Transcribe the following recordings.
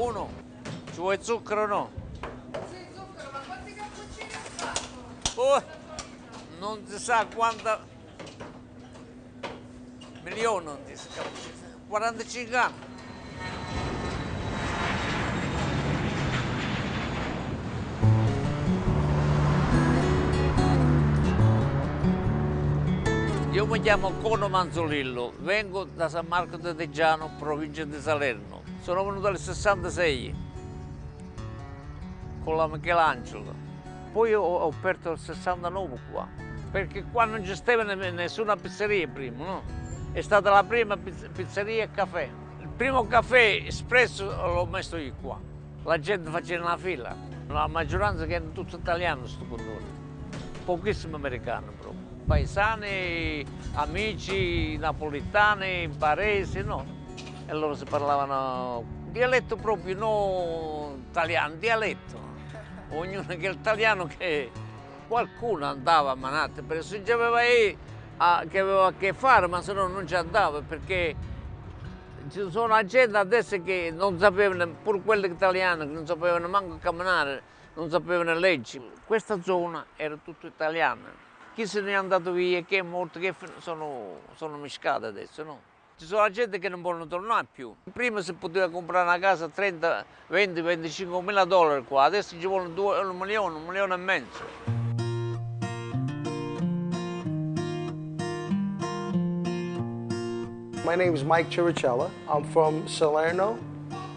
Uno. Ci vuoi zucchero o no? Sì, zucchero, ma quanti cappuccini ha fatto? Oh, non si sa quanta milioni di cappuccini. 45 anni. Io mi chiamo Cono Manzolillo, vengo da San Marco de Teggiano, provincia di Salerno. Sono venuto nel 66 con la Michelangelo. Poi ho aperto il 69 qua, perché qua non c'era nessuna pizzeria prima, no? È stata la prima pizzeria e caffè. Il primo caffè espresso l'ho messo io qua. La gente faceva una fila. La maggioranza che erano tutti italiani, sto condotto. Pochissimi americani proprio. Paesani, amici, napoletani, baresi, no? E loro si parlavano dialetto proprio, non italiano, dialetto. Ognuno che è italiano che qualcuno andava a Manhattan, perché se aveva che aveva a che fare, ma se no non ci andava, perché ci sono gente adesso che non sapevano, pure quelli italiani, che non sapevano manco camminare, non sapevano leggi. Questa zona era tutta italiana. Chi se ne è andato via, chi è morto, che sono mischiati adesso, no? Ci sono gente che non vogliono tornare più. Prima si poteva comprare una casa a 30, 20, 25 mila dollari qua, adesso ci vogliono 1 milione e mezzo. My name is Mike Chiricella. I'm from Salerno,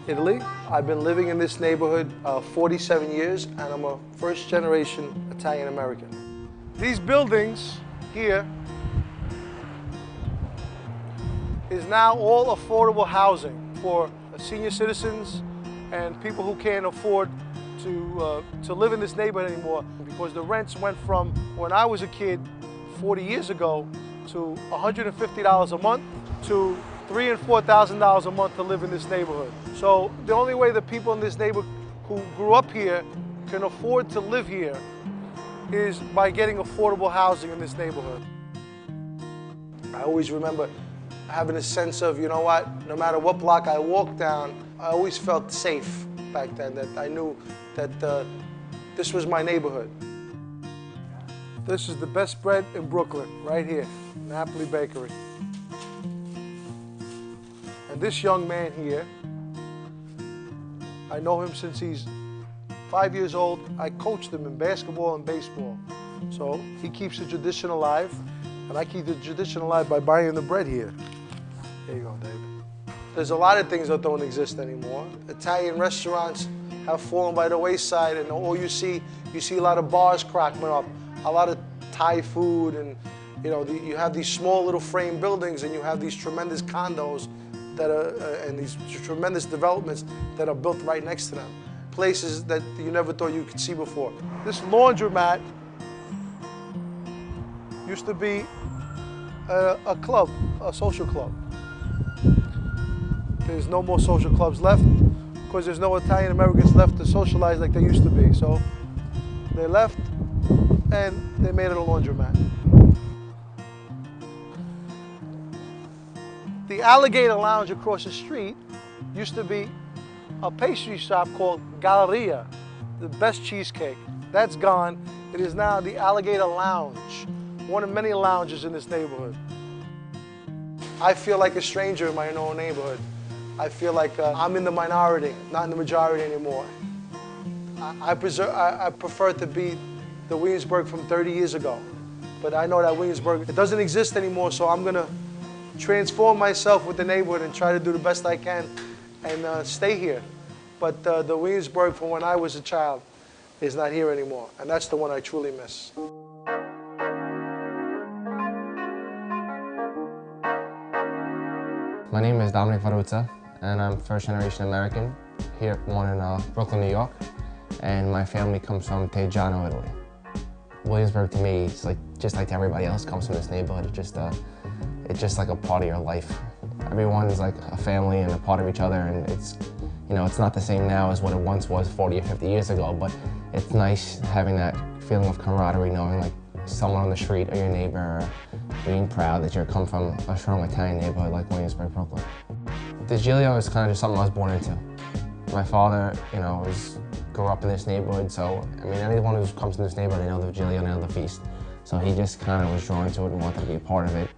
Italy. I've been living in this neighborhood 47 years, and I'm a first-generation Italian-American. These buildings here is now all affordable housing for senior citizens and people who can't afford to live in this neighborhood anymore, because the rents went from, when I was a kid 40 years ago, to $150 a month to $3,000 and $4,000 a month to live in this neighborhood. So the only way the people in this neighborhood who grew up here can afford to live here is by getting affordable housing in this neighborhood. I always remember having a sense of, you know what, no matter what block I walked down, I always felt safe back then, that I knew that this was my neighborhood. This is the best bread in Brooklyn, right here, Napoli Bakery. And this young man here, I know him since he's 5 years old. I coached him in basketball and baseball. So he keeps the tradition alive, and I keep the tradition alive by buying the bread here. There you go, David. There's a lot of things that don't exist anymore. Italian restaurants have fallen by the wayside, and all you see a lot of bars cropping up, a lot of Thai food, and you have these small little frame buildings, and you have these tremendous condos that are, and these tremendous developments that are built right next to them. Places that you never thought you could see before. This laundromat used to be a club, a social club. There's no more social clubs left because there's no Italian Americans left to socialize like they used to be. So they left and they made it a laundromat. The Alligator Lounge across the street used to be a pastry shop called Galleria, the best cheesecake. That's gone. It is now the Alligator Lounge, one of many lounges in this neighborhood. I feel like a stranger in my own neighborhood. I feel like I'm in the minority, not in the majority anymore. I prefer to be the Williamsburg from 30 years ago. But I know that Williamsburg, it doesn't exist anymore, so I'm gonna transform myself with the neighborhood and try to do the best I can and stay here. But the Williamsburg from when I was a child is not here anymore, and that's the one I truly miss. My name is Dominic Varuzza, and I'm first-generation American, here born in Brooklyn, New York, and my family comes from Teggiano, Italy. Williamsburg to me, it's like just like everybody else comes from this neighborhood. It's just like a part of your life. Everyone's like a family and a part of each other, and it's not the same now as what it once was 40 or 50 years ago, but it's nice having that feeling of camaraderie, knowing like someone on the street or your neighbor, or being proud that you come from a strong Italian neighborhood like Williamsburg, Brooklyn. The Giglio is kind of just something I was born into. My father, grew up in this neighborhood, so, I mean, anyone who comes to this neighborhood, they know the Vigilio, they know the feast. So he just kind of was drawn to it and wanted to be a part of it.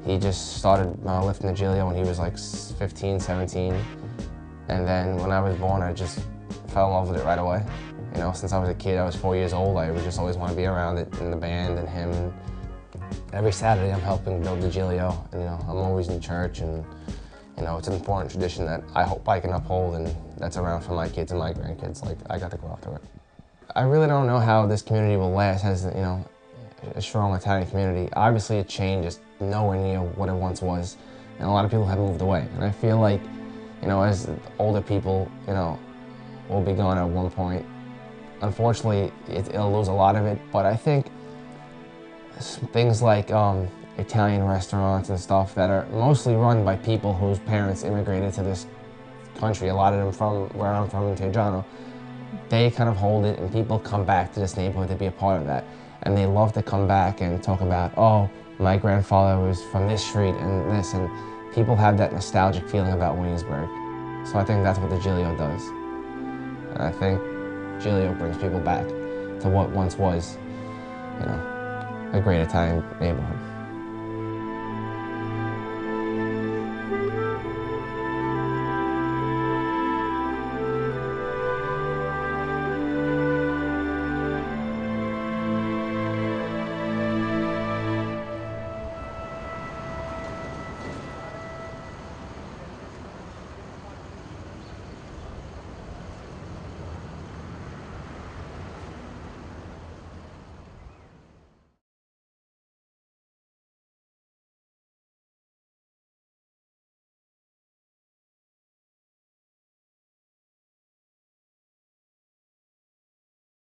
He just started lifting the Giglio when he was like 15, 17. And then when I was born, I just fell in love with it right away. Since I was a kid, I was 4 years old, I would just always want to be around it, and the band and him. And every Saturday I'm helping build the Giglio, and I'm always in church, and it's an important tradition that I hope I can uphold, and that's around for my kids and my grandkids. Like, I got to grow up through it. I really don't know how this community will last as, a strong Italian community. Obviously it changed, it's nowhere near what it once was, and a lot of people have moved away. And I feel like, as older people, will be gone at one point. Unfortunately, it'll lose a lot of it, but I think things like Italian restaurants and stuff that are mostly run by people whose parents immigrated to this country, a lot of them from where I'm from in Teggiano, they kind of hold it, and people come back to this neighborhood to be a part of that. And they love to come back and talk about, oh, my grandfather was from this street and this, and people have that nostalgic feeling about Williamsburg. So I think that's what the Giglio does. And I think Giglio brings people back to what once was, a great Italian neighborhood.